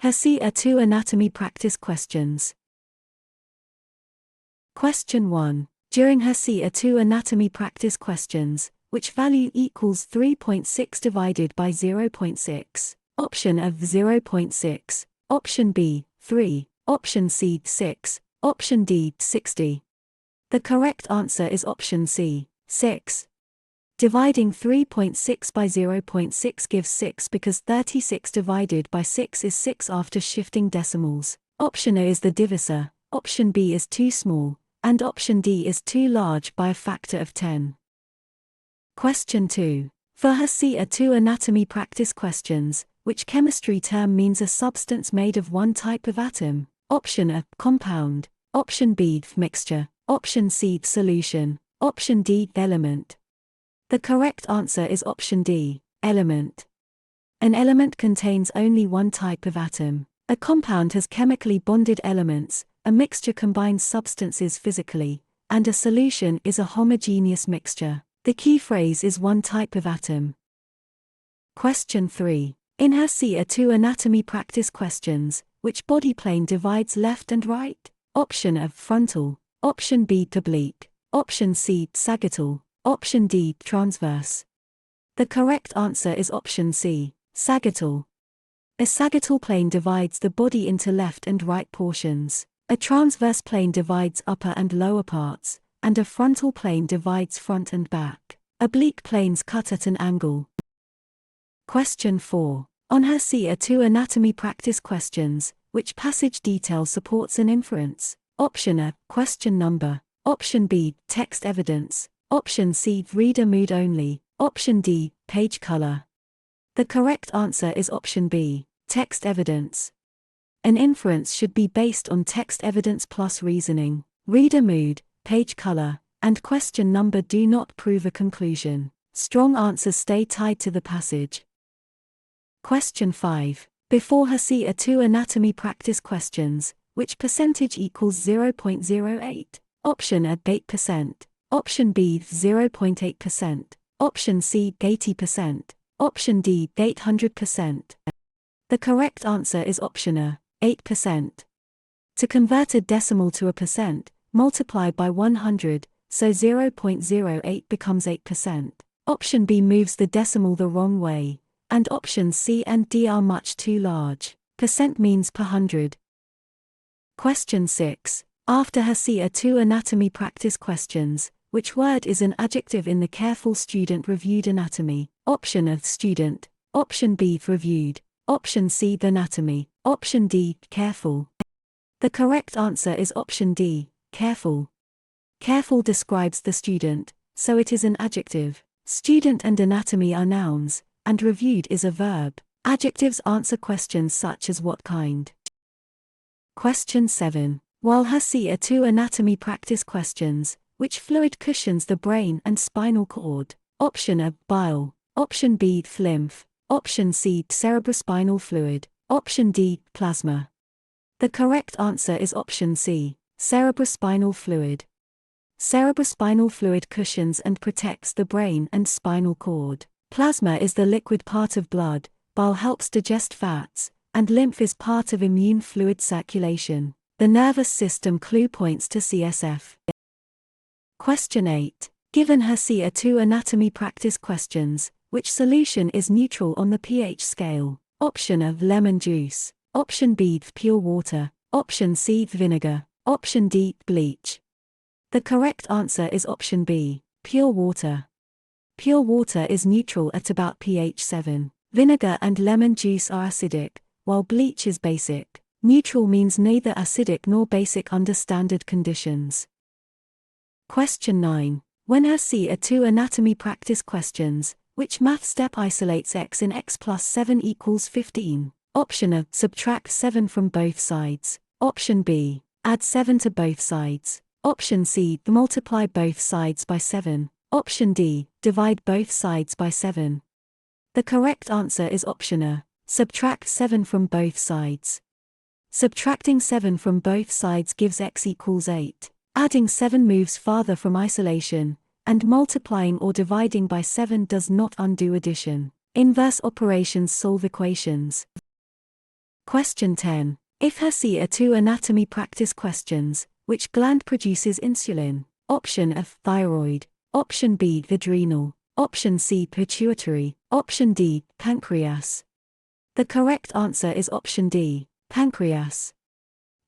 HESI A2 anatomy practice questions. Question 1. During HESI A2 anatomy practice questions, which value equals 3.6 divided by 0.6? Option of 0.6, option B, 3, option C, 6, option D, 60. The correct answer is option C, 6. Dividing 3.6 by 0.6 gives 6 because 36 divided by 6 is 6 after shifting decimals. Option A is the divisor, option B is too small, and option D is too large by a factor of 10. Question 2. For HESI A2 anatomy practice questions, which chemistry term means a substance made of one type of atom? Option A, compound, option B, mixture, option C, solution, option D, element. The correct answer is option D, element. An element contains only one type of atom. A compound has chemically bonded elements, a mixture combines substances physically, and a solution is a homogeneous mixture. The key phrase is one type of atom. Question 3. In HESI A2 anatomy practice questions, which body plane divides left and right? Option A, frontal, option B, oblique, option C, sagittal, option D, transverse. The correct answer is option C, sagittal. A sagittal plane divides the body into left and right portions. A transverse plane divides upper and lower parts, and a frontal plane divides front and back. Oblique planes cut at an angle. Question 4. On HESI A2 anatomy practice questions, which passage detail supports an inference? Option A, question number, option B, text evidence, option C, reader mood only, option D, page color. The correct answer is option B, text evidence. An inference should be based on text evidence plus reasoning. Reader mood, page color, and question number do not prove a conclusion. Strong answers stay tied to the passage. Question 5. Before HESI A2 anatomy practice questions, which percentage equals 0.08? Option A, 8%, option B, 0.8%, option C, 80%, option D, 800%. The correct answer is option A, 8%. To convert a decimal to a percent, multiply by 100, so 0.08 becomes 8%. Option B moves the decimal the wrong way, and options C and D are much too large. Percent means per hundred. Question 6. After HESI A2 anatomy practice questions, which word is an adjective in the careful student reviewed anatomy? Option A, student, option B, reviewed, option C, anatomy, option D, careful. The correct answer is option D, careful. Careful describes the student, so it is an adjective. Student and anatomy are nouns, and reviewed is a verb. Adjectives answer questions such as what kind. Question 7. While HESI A2 anatomy practice questions, which fluid cushions the brain and spinal cord? Option A, bile, option B, lymph, option C, cerebrospinal fluid, option D, plasma. The correct answer is option C, cerebrospinal fluid. Cerebrospinal fluid cushions and protects the brain and spinal cord. Plasma is the liquid part of blood, bile helps digest fats, and lymph is part of immune fluid circulation. The nervous system clue points to CSF. Question 8. Given HESI A2 anatomy practice questions, which solution is neutral on the pH scale? Option A, lemon juice, option B, pure water, option C, vinegar, option D, bleach. The correct answer is option B, pure water. Pure water is neutral at about pH 7. Vinegar and lemon juice are acidic, while bleach is basic. Neutral means neither acidic nor basic under standard conditions. Question 9. When HESI A2 anatomy practice questions, which math step isolates x in x plus 7 equals 15? Option A, subtract 7 from both sides. Option B, add 7 to both sides. Option C, multiply both sides by 7. Option D, divide both sides by 7. The correct answer is option A, subtract 7 from both sides. Subtracting 7 from both sides gives x equals 8. Adding 7 moves farther from isolation, and multiplying or dividing by 7 does not undo addition. Inverse operations solve equations. Question 10. If HESI A2 anatomy practice questions, which gland produces insulin? Option A, thyroid. Option B, adrenal. Option C, pituitary. Option D, pancreas. The correct answer is option D, pancreas.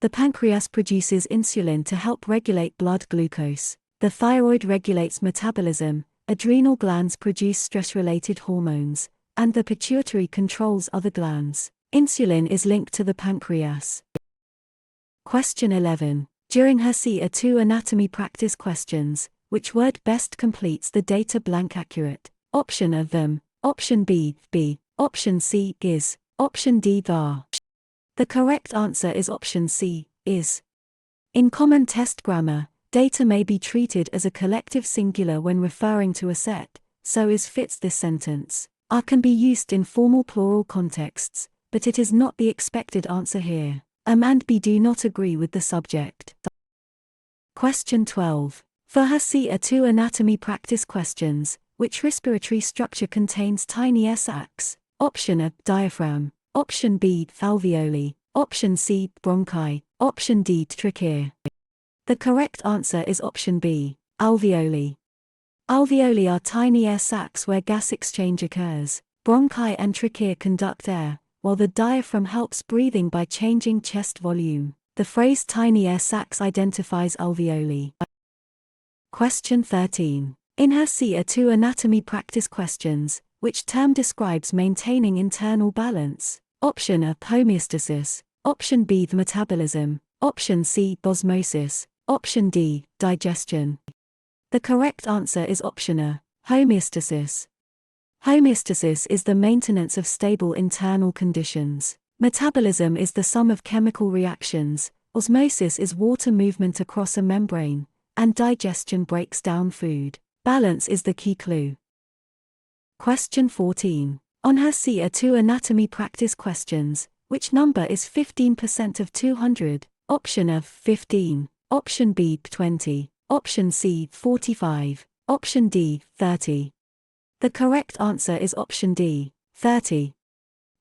The pancreas produces insulin to help regulate blood glucose. The thyroid regulates metabolism, adrenal glands produce stress-related hormones, and the pituitary controls other glands. Insulin is linked to the pancreas. Question 11. During HESI A2 anatomy practice questions, which word best completes the data blank accurate? Option A, them. Option B, be. Option C, is. Option D, are. The correct answer is option C, is. In common test grammar, data may be treated as a collective singular when referring to a set, so is fits this sentence. Are can be used in formal plural contexts, but it is not the expected answer here. And B do not agree with the subject. Question 12. For HESI A2 anatomy practice questions, which respiratory structure contains tiny sacs? Option A, diaphragm. Option B, alveoli. Option C, bronchi. Option D, trachea. The correct answer is option B, alveoli. Alveoli are tiny air sacs where gas exchange occurs. Bronchi and trachea conduct air, while the diaphragm helps breathing by changing chest volume. The phrase tiny air sacs identifies alveoli. Question 13. In HESI A2 anatomy practice questions, which term describes maintaining internal balance? Option A, homeostasis. Option B, the metabolism. Option C, osmosis. Option D, digestion. The correct answer is option A, homeostasis. Homeostasis is the maintenance of stable internal conditions. Metabolism is the sum of chemical reactions, osmosis is water movement across a membrane, and digestion breaks down food. Balance is the key clue. Question 14. On HESI A2 anatomy practice questions, which number is 15% of 200? Option A, 15. Option B, 20. Option C, 45. Option D, 30. The correct answer is option D, 30.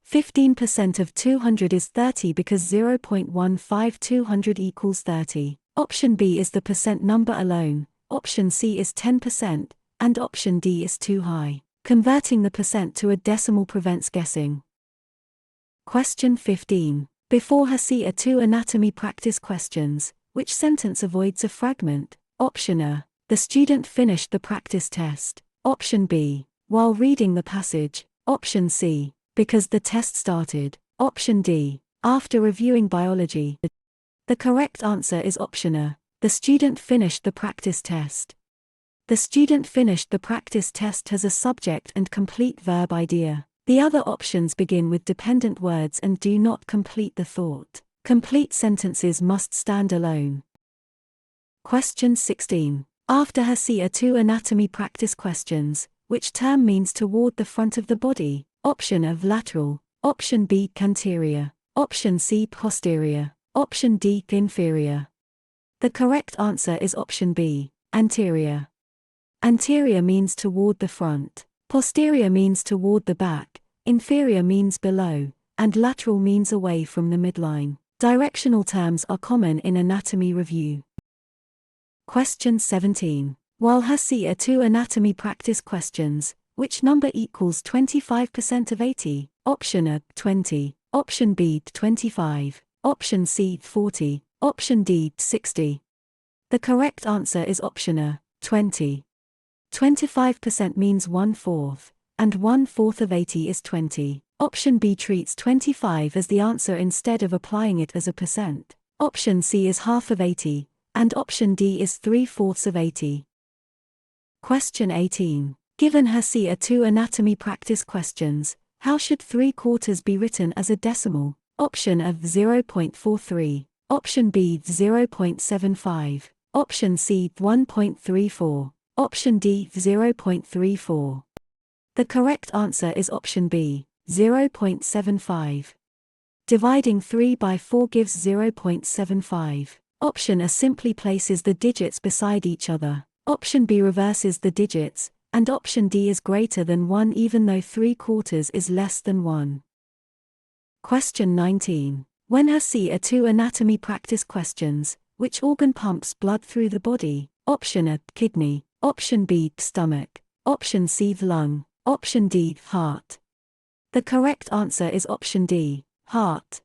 15% of 200 is 30 because 0.15 200 equals 30. Option B is the percent number alone, option C is 10%, and option D is too high. Converting the percent to a decimal prevents guessing. Question 15. Before HESI A2 anatomy practice questions, which sentence avoids a fragment? Option A, the student finished the practice test. Option B, while reading the passage. Option C, because the test started. Option D, after reviewing biology. The correct answer is option A, the student finished the practice test. The student finished the practice test has a subject and complete verb idea. The other options begin with dependent words and do not complete the thought. Complete sentences must stand alone. Question 16. After HESI A2 anatomy practice questions, which term means toward the front of the body? Option A, lateral. Option B, anterior. Option C, posterior. Option D, inferior. The correct answer is option B, anterior. Anterior means toward the front, posterior means toward the back, inferior means below, and lateral means away from the midline. Directional terms are common in anatomy review. Question 17. While HESI A2 anatomy practice questions, which number equals 25% of 80? Option A, 20. Option B, 25. Option C, 40. Option D, 60. The correct answer is option A, 20. 25% means 1/4, and 1/4 of 80 is 20. Option B treats 25 as the answer instead of applying it as a percent. Option C is half of 80, and option D is 3/4 of 80. Question 18. Given HESI A2 anatomy practice questions, how should 3/4 be written as a decimal? Option A, 0.43. Option B, 0.75. Option C, 1.34. Option D, 0.34. The correct answer is option B, 0.75. Dividing 3 by 4 gives 0.75. Option A simply places the digits beside each other. Option B reverses the digits, and option D is greater than 1 even though 3/4 is less than 1. Question 19. When HESI A2 anatomy practice questions, which organ pumps blood through the body? Option A, kidney. Option B, stomach. Option C, lung. Option D, heart. The correct answer is option D, heart.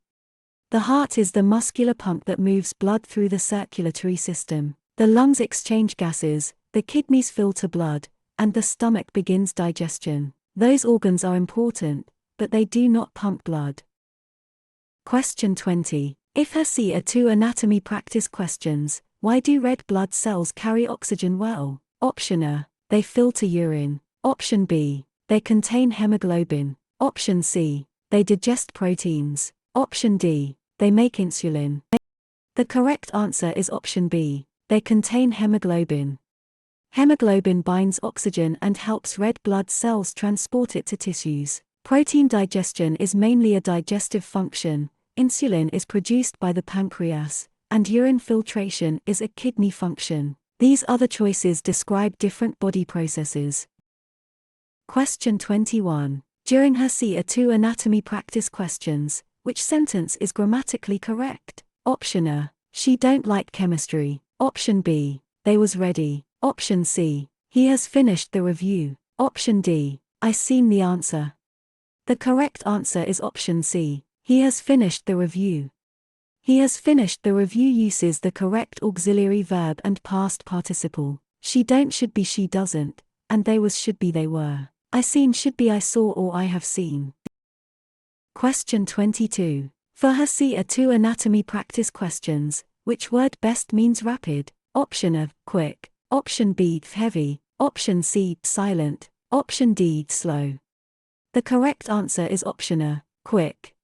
The heart is the muscular pump that moves blood through the circulatory system. The lungs exchange gases, the kidneys filter blood, and the stomach begins digestion. Those organs are important, but they do not pump blood. Question 20. If HESI A2 anatomy practice questions, why do red blood cells carry oxygen well? Option A, they filter urine. Option B, they contain hemoglobin. Option C, they digest proteins. Option D, they make insulin. The correct answer is option B, they contain hemoglobin. Hemoglobin binds oxygen and helps red blood cells transport it to tissues. Protein digestion is mainly a digestive function, insulin is produced by the pancreas, and urine filtration is a kidney function. These other choices describe different body processes. Question 21. During HESI A2 anatomy practice questions, which sentence is grammatically correct? Option A, she don't like chemistry. Option B, they was ready. Option C, he has finished the review. Option D, I seen the answer. The correct answer is option C, he has finished the review. He has finished the review uses the correct auxiliary verb and past participle. She don't should be she doesn't, and they was should be they were. I seen should be I saw or I have seen. Question 22. For HESI A2 anatomy practice questions, which word best means rapid? Option A, quick. Option B, heavy. Option C, silent. Option D, slow. The correct answer is option A, quick.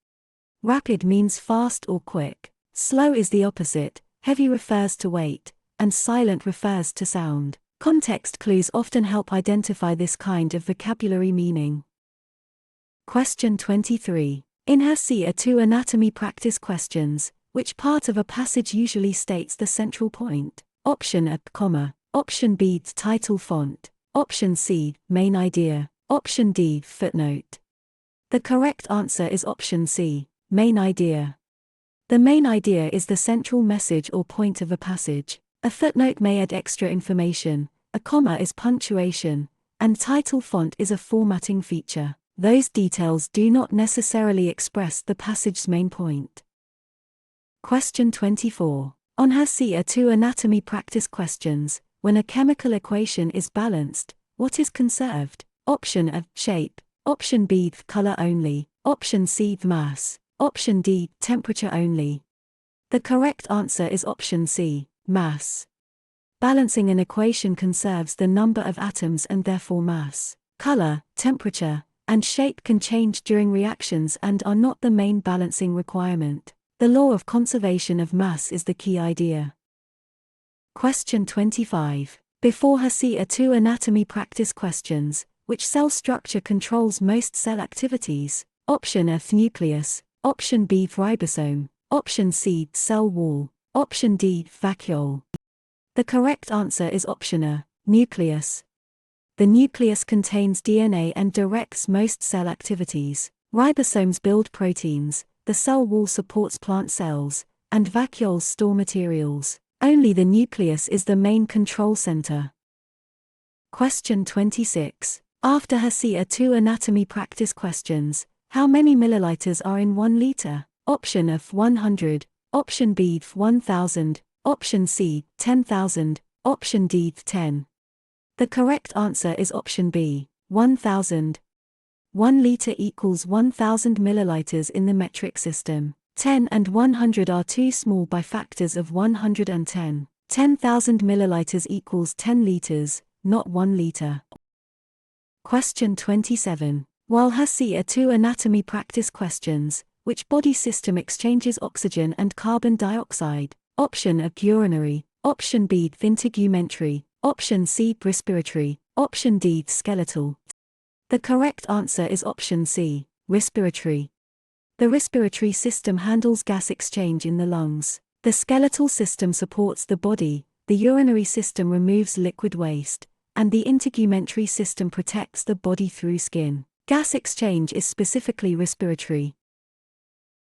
Rapid means fast or quick. Slow is the opposite, heavy refers to weight, and silent refers to sound. Context clues often help identify this kind of vocabulary meaning. Question 23. In HESI A2 anatomy practice questions, which part of a passage usually states the central point? Option A, comma. Option B, title font. Option C, main idea. Option D, footnote. The correct answer is option C, main idea. The main idea is the central message or point of a passage. A footnote may add extra information, a comma is punctuation, and title font is a formatting feature. Those details do not necessarily express the passage's main point. Question 24. On HESI A2 anatomy practice questions, when a chemical equation is balanced, what is conserved? Option A, shape. Option B, color only. Option C, mass. Option D, temperature only. The correct answer is option C, mass. Balancing an equation conserves the number of atoms and therefore mass. Color, temperature, and shape can change during reactions and are not the main balancing requirement. The law of conservation of mass is the key idea. Question 25. Before HESI A2 anatomy practice questions, which cell structure controls most cell activities? Option A, nucleus. Option B, ribosome. Option C, cell wall. Option D, vacuole. The correct answer is option A, nucleus. The nucleus contains DNA and directs most cell activities. Ribosomes build proteins, the cell wall supports plant cells, and vacuoles store materials. Only the nucleus is the main control center. Question 26. After HESI A2 anatomy practice questions, how many milliliters are in 1 liter? Option A, 100. Option B, 1000. Option C, 10,000. Option D, 10. The correct answer is option B, 1000. 1 liter equals 1000 milliliters in the metric system. 10 and 100 are too small by factors of 110. 10,000 milliliters equals 10 liters, not 1 liter. Question 27. While HESI A2 anatomy practice questions, which body system exchanges oxygen and carbon dioxide? Option A, urinary. Option B, integumentary. Option C, respiratory. Option D, skeletal. The correct answer is option C, respiratory. The respiratory system handles gas exchange in the lungs. The skeletal system supports the body, the urinary system removes liquid waste, and the integumentary system protects the body through skin. Gas exchange is specifically respiratory.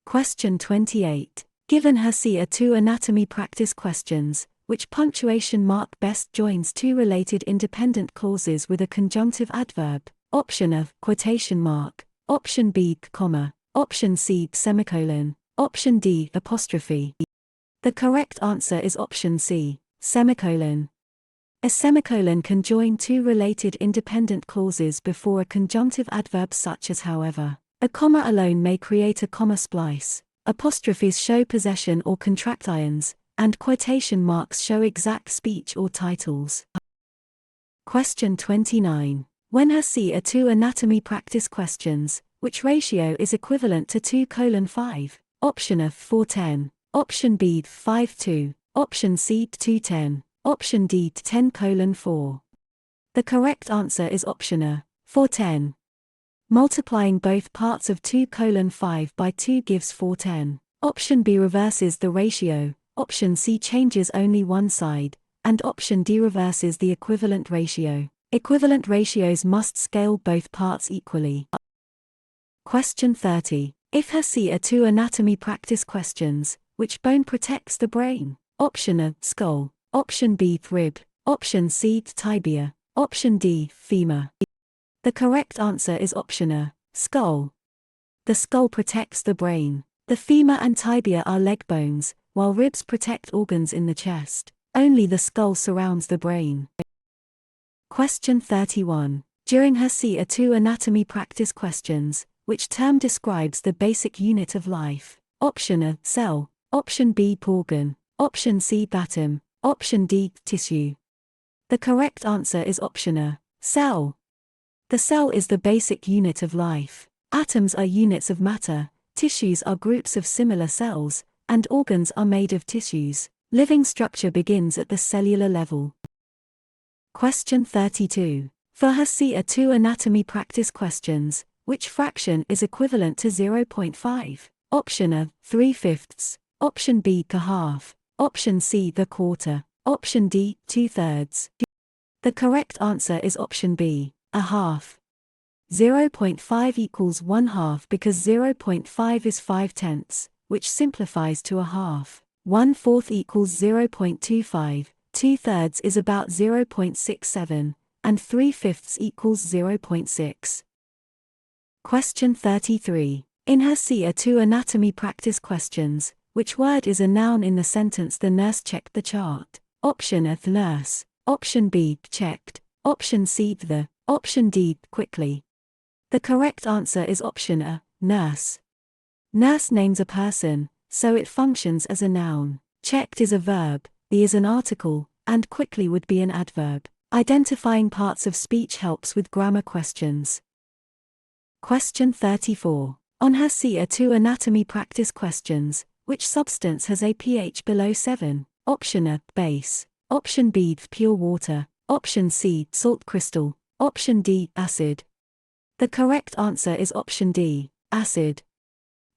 Question 28. Given HESI A2 anatomy practice questions, which punctuation mark best joins two related independent clauses with a conjunctive adverb? Option A, quotation mark. Option B, comma. Option C, semicolon. Option D, apostrophe. The correct answer is option C, semicolon. A semicolon can join two related independent clauses before a conjunctive adverb such as however. A comma alone may create a comma splice. Apostrophes show possession or contractions, and quotation marks show exact speech or titles. Question 29. When HESI A2 anatomy practice questions, which ratio is equivalent to 2:5? Option A 4:10, option B 5:2, option C 2:10, option D 10:4. The correct answer is option A, 4:10. Multiplying both parts of 2:5 by 2 gives 4:10. Option B reverses the ratio, option C changes only one side, and option D reverses the equivalent ratio. Equivalent ratios must scale both parts equally. Question 30. If HESI A2 anatomy practice questions, which bone protects the brain? Option A, skull, option B, rib, option C, tibia, option D, femur. The correct answer is option A, skull. The skull protects the brain. The femur and tibia are leg bones, while ribs protect organs in the chest. Only the skull surrounds the brain. Question 31. During HESI A2 anatomy practice questions, which term describes the basic unit of life? Option A, cell, option B, organ, option C, atom, option D, tissue. The correct answer is option A, cell. The cell is the basic unit of life. Atoms are units of matter, tissues are groups of similar cells, and organs are made of tissues. Living structure begins at the cellular level. Question 32. For HESI A2 anatomy practice questions, which fraction is equivalent to 0.5? Option A, 3/5, option B, a half, option C, the quarter, option D, 2/3. The correct answer is option B, a half. 0.5 equals 1/2 because 0.5 is 5/10, which simplifies to a half. 1/4 equals 0.25, 2/3 is about 0.67, and 3/5 equals 0.6. Question 33. In HESI A2 anatomy practice questions, which word is a noun in the sentence "The nurse checked the chart"? Option A, the nurse, option B, checked, option C, the, option D, quickly. The correct answer is option A, nurse. Nurse names a person, so it functions as a noun. Checked is a verb, the is an article, and quickly would be an adverb. Identifying parts of speech helps with grammar questions. Question 34. On HESI A2 anatomy practice questions, which substance has a pH below 7? Option A, base, option B, pure water, option C, salt crystal, option D, acid. The correct answer is option D, acid.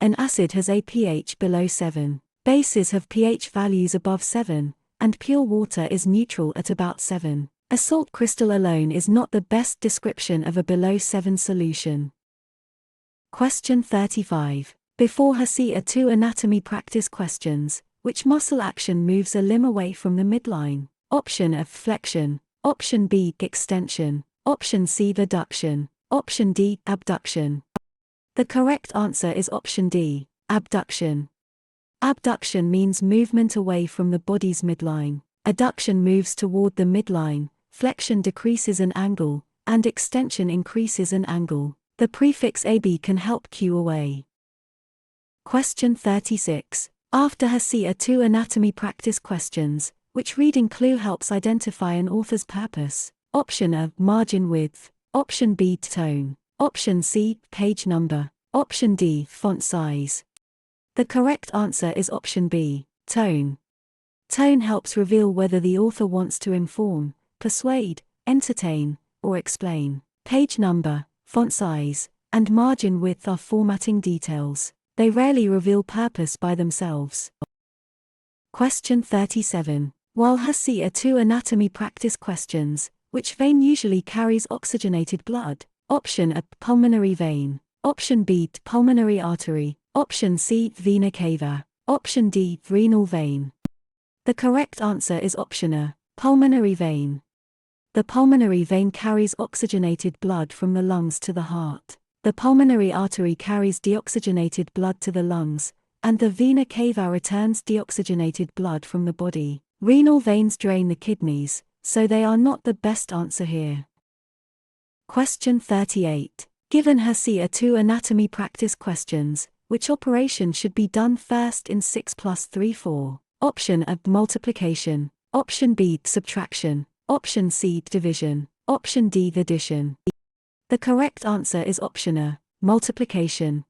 An acid has a pH below 7. Bases have pH values above 7, and pure water is neutral at about 7. A salt crystal alone is not the best description of a below 7 solution. Question 35. Before HESI A2 anatomy practice questions, which muscle action moves a limb away from the midline? Option A, flexion, option B, extension, option C, adduction, option D, abduction. The correct answer is option D, abduction. Abduction means movement away from the body's midline. Adduction moves toward the midline, flexion decreases an angle, and extension increases an angle. The prefix AB can help cue away. Question 36. After HESI A2 anatomy practice questions, which reading clue helps identify an author's purpose? Option A, margin width, option B, tone, option C, page number, option D, font size. The correct answer is option B, tone. Tone helps reveal whether the author wants to inform, persuade, entertain, or explain. Page number, font size, and margin width are formatting details. They rarely reveal purpose by themselves. Question 37. While HESI A2 anatomy practice questions, which vein usually carries oxygenated blood? Option A, pulmonary vein, option B, pulmonary artery, Option C, vena cava. Option D, renal vein. The correct answer is option A, pulmonary vein. The pulmonary vein carries oxygenated blood from the lungs to the heart. The pulmonary artery carries deoxygenated blood to the lungs, and the vena cava returns deoxygenated blood from the body. Renal veins drain the kidneys, so they are not the best answer here. Question 38. Given HESI A2 anatomy practice questions, which operation should be done first in 6+3/4? Option A, multiplication. Option B, subtraction. Option C, division. Option D, addition. The correct answer is option A, multiplication.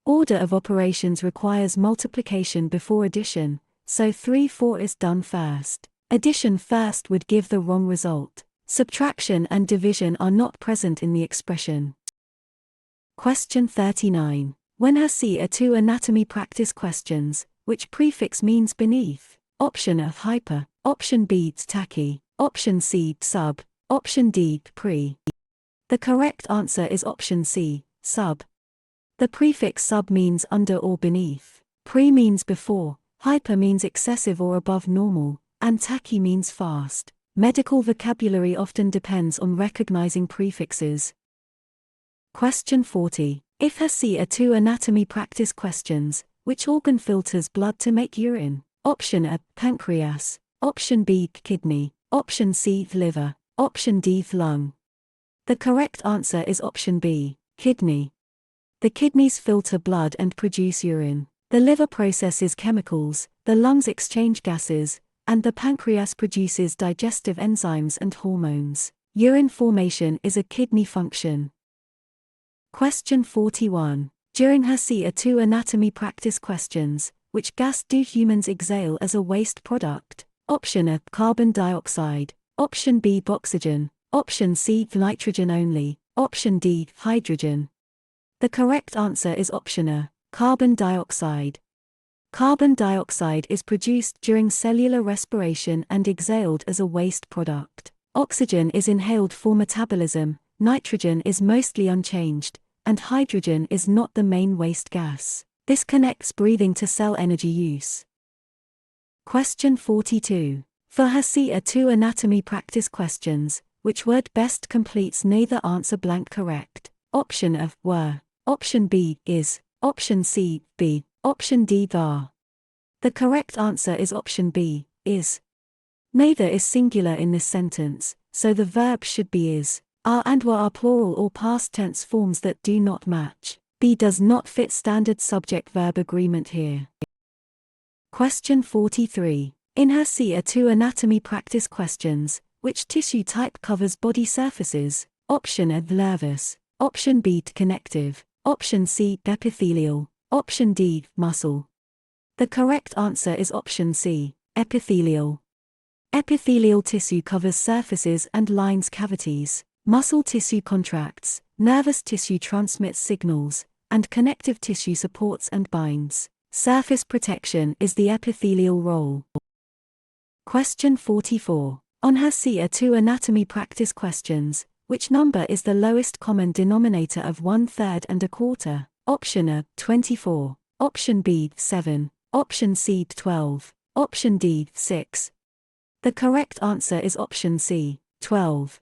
Order of operations requires multiplication before addition, so 3/4 is done first. Addition first would give the wrong result. Subtraction and division are not present in the expression. Question 39. When HESI A2 anatomy practice questions, which prefix means beneath? Option A, hyper. Option B, tachy. Option C, sub. Option D, pre. The correct answer is option C, sub. The prefix sub means under or beneath. Pre means before, hyper means excessive or above normal, and tachy means fast. Medical vocabulary often depends on recognizing prefixes. Question 40. If HESI A2 anatomy practice questions, which organ filters blood to make urine? Option A, pancreas. Option B, kidney. Option C, liver. Option D, lung. The correct answer is option B, kidney. The kidneys filter blood and produce urine. The liver processes chemicals, the lungs exchange gases, and the pancreas produces digestive enzymes and hormones. Urine formation is a kidney function. Question 41. During HESI A2 anatomy practice questions, which gas do humans exhale as a waste product? Option A, carbon dioxide. Option B, oxygen. Option C, nitrogen only. Option D, hydrogen. The correct answer is option A, carbon dioxide. Carbon dioxide is produced during cellular respiration and exhaled as a waste product. Oxygen is inhaled for metabolism, nitrogen is mostly unchanged, and hydrogen is not the main waste gas. This connects breathing to cell energy use. Question 42. For HESI A2 anatomy practice questions, which word best completes neither answer blank correct? Option A, were. Option B, is. Option C, be. Option D, are. The correct answer is option B, is. Neither is singular in this sentence, so the verb should be is. Are and were are plural or past tense forms that do not match. B does not fit standard subject-verb agreement here. Question 43. In HESI A2 anatomy practice questions, which tissue type covers body surfaces? Option A, nervous. Option B, connective. Option C, epithelial. Option D, muscle. The correct answer is option C, epithelial. Epithelial tissue covers surfaces and lines cavities. Muscle tissue contracts, nervous tissue transmits signals, and connective tissue supports and binds. Surface protection is the epithelial role. Question 44. On HESI A2 anatomy practice questions, which number is the lowest common denominator of 1/3 and 1/4? Option A, 24. Option B, 7. Option C, 12. Option D, 6. The correct answer is option C, 12.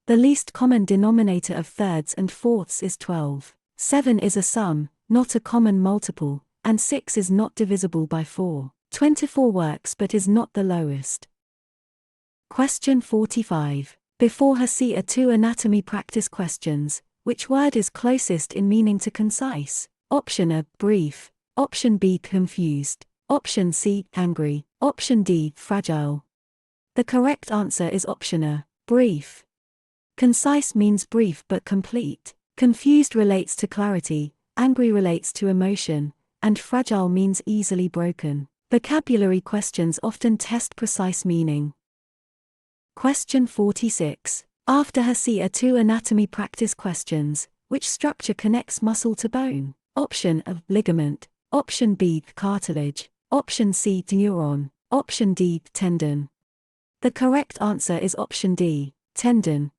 The least common denominator of thirds and fourths is 12. 7 is a sum, not a common multiple, and 6 is not divisible by 4. 24 works but is not the lowest. Question 45. Before HESI A2 anatomy practice questions, which word is closest in meaning to concise? Option A, brief. Option B, confused. Option C, angry. Option D, fragile. The correct answer is option A, brief. Concise means brief but complete. Confused relates to clarity, angry relates to emotion, and fragile means easily broken. Vocabulary questions often test precise meaning. Question 46. After HESI A2 anatomy practice questions, which structure connects muscle to bone? Option A, ligament. Option B, cartilage. Option C, neuron. Option D, tendon. The correct answer is option D, tendon.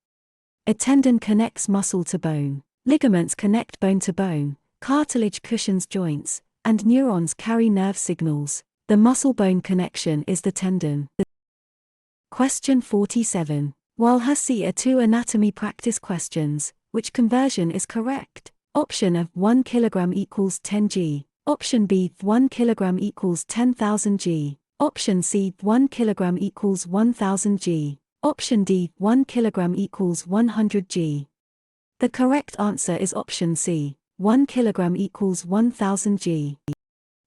A tendon connects muscle to bone. Ligaments connect bone to bone. cartilage cushions joints, and neurons carry nerve signals. The muscle-bone connection is the tendon. Question 47. While HESI A2 anatomy practice questions, which conversion is correct? Option of 1 kg equals 10 g. Option B 1 kg equals 10,000 g. Option C 1 kg equals 1000 g. Option D 1 kg equals 100 g. The correct answer is option C. 1 kg equals 1000 g.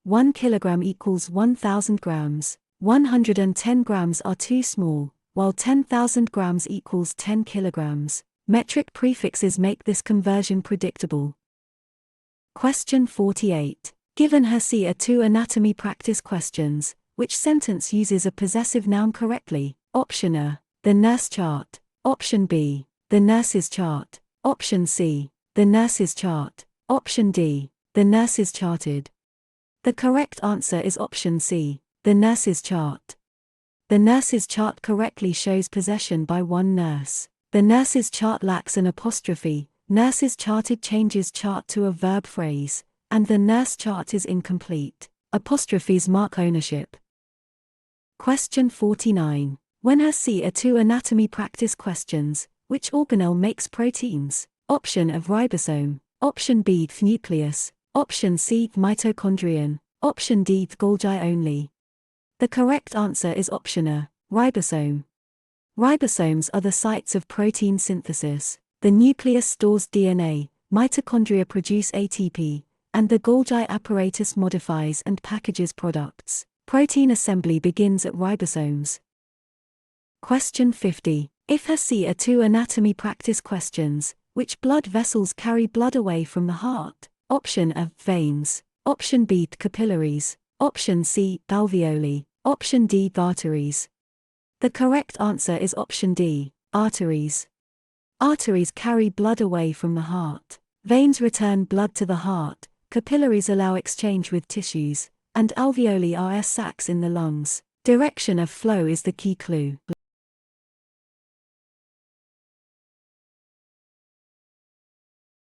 1 kg equals 1000 grams. 110 grams are too small, while 10,000 grams equals 10 kilograms. Metric prefixes make this conversion predictable. Question 48. Given HESI A2 anatomy practice questions, which sentence uses a possessive noun correctly? Option A, the nurse chart. Option B, the nurse's chart. Option C, the nurse's chart. Option D, the nurse's charted. The correct answer is option C, the nurse's chart. The nurse's chart correctly shows possession by one nurse. The nurse's chart lacks an apostrophe. Nurse's charted changes chart to a verb phrase, and the nurse chart is incomplete. Apostrophes mark ownership. Question 49. When HESI A2 anatomy practice questions, which organelle makes proteins? Option of ribosome. Option B nucleus. Option C mitochondrion. Option D Golgi only. The correct answer is option A, ribosome. Ribosomes are the sites of protein synthesis. The nucleus stores DNA, mitochondria produce ATP, and the Golgi apparatus modifies and packages products. Protein assembly begins at ribosomes. Question 50. If HESI A2 anatomy practice questions, which blood vessels carry blood away from the heart? Option A, veins. Option B, capillaries. Option C, alveoli. Option D, arteries. The correct answer is option D, arteries. Arteries carry blood away from the heart. Veins return blood to the heart, capillaries allow exchange with tissues, and alveoli are air sacs in the lungs. Direction of flow is the key clue.